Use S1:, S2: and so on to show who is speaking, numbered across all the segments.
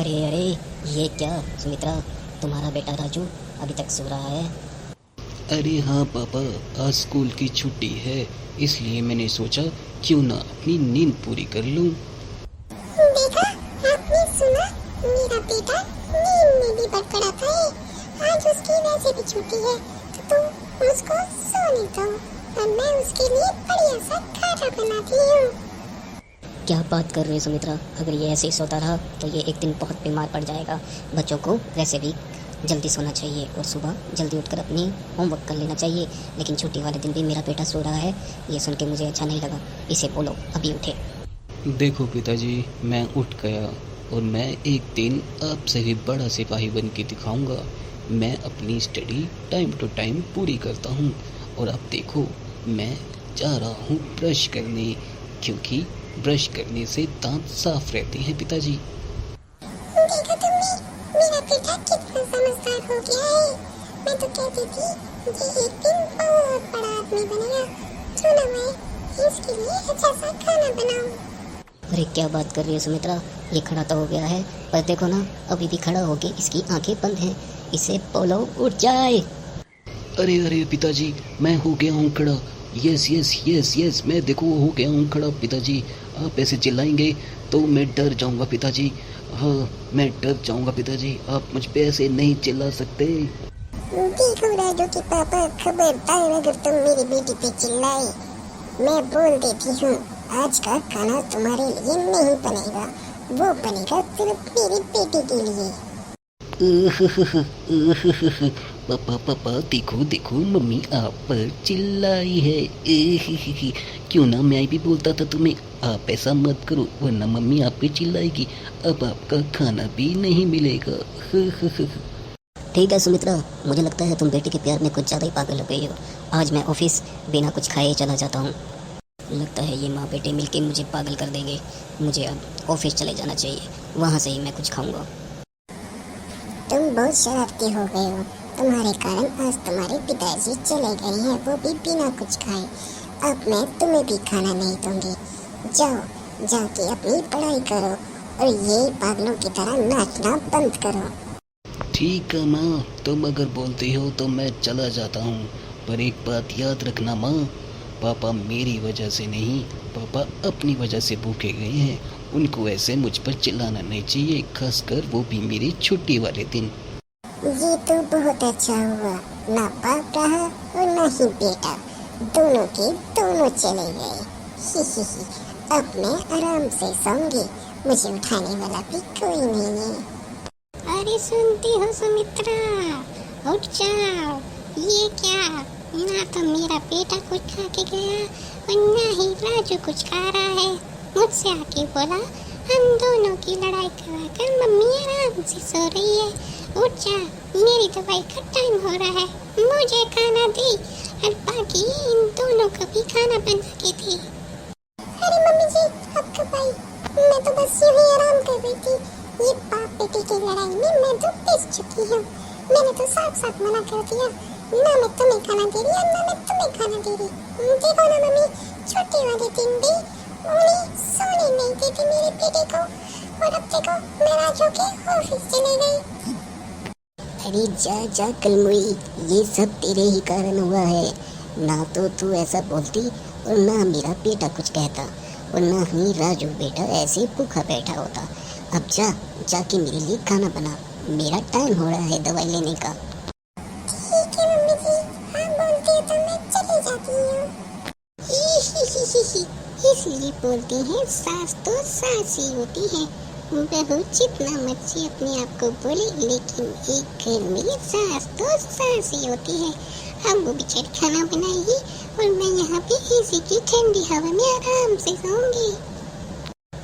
S1: अरे अरे, ये क्या सुमित्रा, तुम्हारा बेटा राजू अभी तक सो रहा है?
S2: अरे हाँ पापा, आज स्कूल की छुट्टी है, इसलिए मैंने सोचा क्यों ना अपनी नींद पूरी कर लूं।
S3: देखा, आपने सुना, मेरा बेटा नींद में भी बड़बड़ाता है। आज उसकी वैसे भी छुट्टी है, तो तुम उसको सोने दो और मैं उसके लिए बढ़िया सा खाना बनाती हूँ।
S1: क्या बात कर रही है सुमित्रा? अगर ये ऐसे ही सोता रहा तो ये एक दिन बहुत बीमार पड़ जाएगा। बच्चों को वैसे भी जल्दी सोना चाहिए और सुबह जल्दी उठकर अपनी होमवर्क कर लेना चाहिए, लेकिन छुट्टी वाले दिन भी मेरा बेटा सो रहा है, ये सुन के मुझे अच्छा नहीं लगा। इसे बोलो अभी उठे।
S2: देखो पिताजी, मैं उठ गया और मैं एक दिन आपसे भी बड़ा सिपाही बन के दिखाऊंगा। मैं अपनी स्टडी टाइम टू टाइम पूरी करता हूँ और अब देखो, मैं जा रहा हूँ ब्रश करने, क्योंकि ब्रश करने से दांत साफ रहते हैं पिताजी।
S3: देखा तुमने, मेरा बेटा कितना समझदार हो गया है। मैं तो कहती थी ये एक दिन बहुत बड़ा आदमी बनेगा। सुनो, मैं इसके लिए अच्छा सा खाना बनाऊं।
S1: अरे क्या बात कर रही है सुमित्रा? ये खड़ा तो हो गया है, पर देखो ना, अभी भी खड़ा होके इसकी आंखें बंद हैं। इसे बोलो उठ जाए।
S2: अरे अरे पिताजी, मैं हो गया हूँ खड़ा। यस यस यस यस, मैं देखो हो गया हूँ खड़ा पिताजी। आप ऐसे चिल्लाएंगे तो मैं डर जाऊंगा पिताजी। हाँ, मैं डर जाऊंगा पिताजी, आप मुझ पे ऐसे नहीं चिल्ला सकते।
S3: देखो राजू के पापा, खबरदार अगर तुम मेरी बेटी पे चिल्लाए, मैं बोल देती हूँ आज का खाना तुम्हारे लिए नहीं बनेगा, वो बनेगा सिर्फ मेरी बेटी के लिए।
S2: पापा पापा, देखो देखो, मम्मी आप पर चिल्लाई है। क्यों ना मैं भी बोलता था तुम्हें, आप ऐसा मत करो वरना मम्मी आप पे चिल्लाएगी। अब आपका खाना भी नहीं मिलेगा।
S1: ठीक है सुमित्रा, मुझे लगता है तुम बेटे के प्यार में कुछ ज़्यादा ही पागल हो गई हो। आज मैं ऑफिस बिना कुछ खाए ही चला जाता हूँ। लगता है ये माँ बेटे मिलके मुझे पागल कर देंगे। मुझे अब ऑफिस चले जाना चाहिए, वहाँ से ही मैं कुछ खाऊंगा।
S3: तुम बहुत शरारती हो गए हो। तुम्हारे कारण आज तुम्हारे पिताजी चले गए हैं, वो भी बिना कुछ खाए। अब मैं तुम्हें भी खाना नहीं दूंगी। जाओ, जाके अपनी पढ़ाई करो और ये पागलों की तरह नाचना बंद करो।
S2: ठीक है माँ, तुम अगर बोलती हो तो मैं चला जाता हूँ, पर एक बात याद रखना माँ, पापा मेरी वजह से नहीं, पापा अपनी वजह से भूखे गए हैं। उनको ऐसे मुझ पर चिल्लाना नहीं चाहिए, खासकर वो भी मेरी छुट्टी वाले दिन।
S3: ये तो बहुत अच्छा हुआ, ना बाप रहा और ना ही बेटा, दोनों के दोनों चले गए। ही ही ही। अब मैं आराम से सोऊंगी, मुझे उठाने वाला भी कोई नहीं है। अरे सुनती हो सुमित्रा, उठ जाओ। ये क्या, ना तो मेरा बेटा कुछ खा के गया और ना ही राजू कुछ खा रहा है। मुझसे आके बोला हम दोनों की लड़ाई कराकर मम्मी आराम से सो रही है। उठ जा, मेरी दवाई का टाइम हो रहा है, मुझे खाना दे। और बाकी इन दोनों को भी खाना बना के दे। अरे मम्मी जी, अब कब आई? मैं तो बस यूं ही आराम कर रही थी। ये बाप बेटे की लड़ाई में मैं तो पिस चुकी हूँ। मैंने तो साफ साफ मना कर दिया, ना मैं तुम्हें खाना दे रही और ना मैं तुम्हें खाना दे रही। देखो ना मम्मी, छुट्टी वाले दिन भी उन्हें सोने नहीं देते मेरे बेटे को, और अब देखो मैं राजू के ऑफिस चले गई। अरे जा जा कलमुई, ये सब तेरे ही कारण हुआ है। ना तो तू ऐसा बोलती और ना मेरा बेटा कुछ कहता, और ना ही राजू बेटा ऐसे भूखा बैठा होता। अब जा, जाके मेरे लिए खाना बना, मेरा टाइम हो रहा है दवाई लेने का। ठीक है मम्मी जी, आप बोलती है तो मैं चली जाती हूँ। इसलिए बोलते हैं सास तो सास ही होती है। बहू जितना मर्जी अपने आप को बोले, लेकिन एक घर में सास तो सास ही होती है। हम वो बेचारी खाना बनाएगी और मैं यहाँ पे एसी की ठंडी हवा में आराम से सोऊंगी।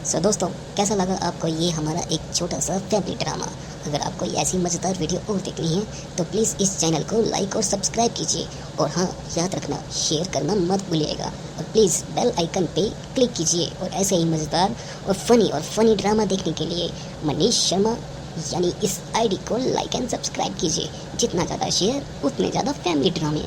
S1: सो दोस्तों, कैसा लगा आपको ये हमारा एक छोटा सा फैमिली ड्रामा? अगर आपको ऐसी मज़ेदार वीडियो और देखनी है तो प्लीज़ इस चैनल को लाइक और सब्सक्राइब कीजिए, और हाँ, याद रखना शेयर करना मत भूलिएगा, और प्लीज़ बेल आइकन पे क्लिक कीजिए। और ऐसे ही मज़ेदार और फनी ड्रामा देखने के लिए मनीष शर्मा यानी इस आईडी को लाइक एंड सब्सक्राइब कीजिए। जितना ज़्यादा शेयर उतने ज़्यादा फैमिली ड्रामे।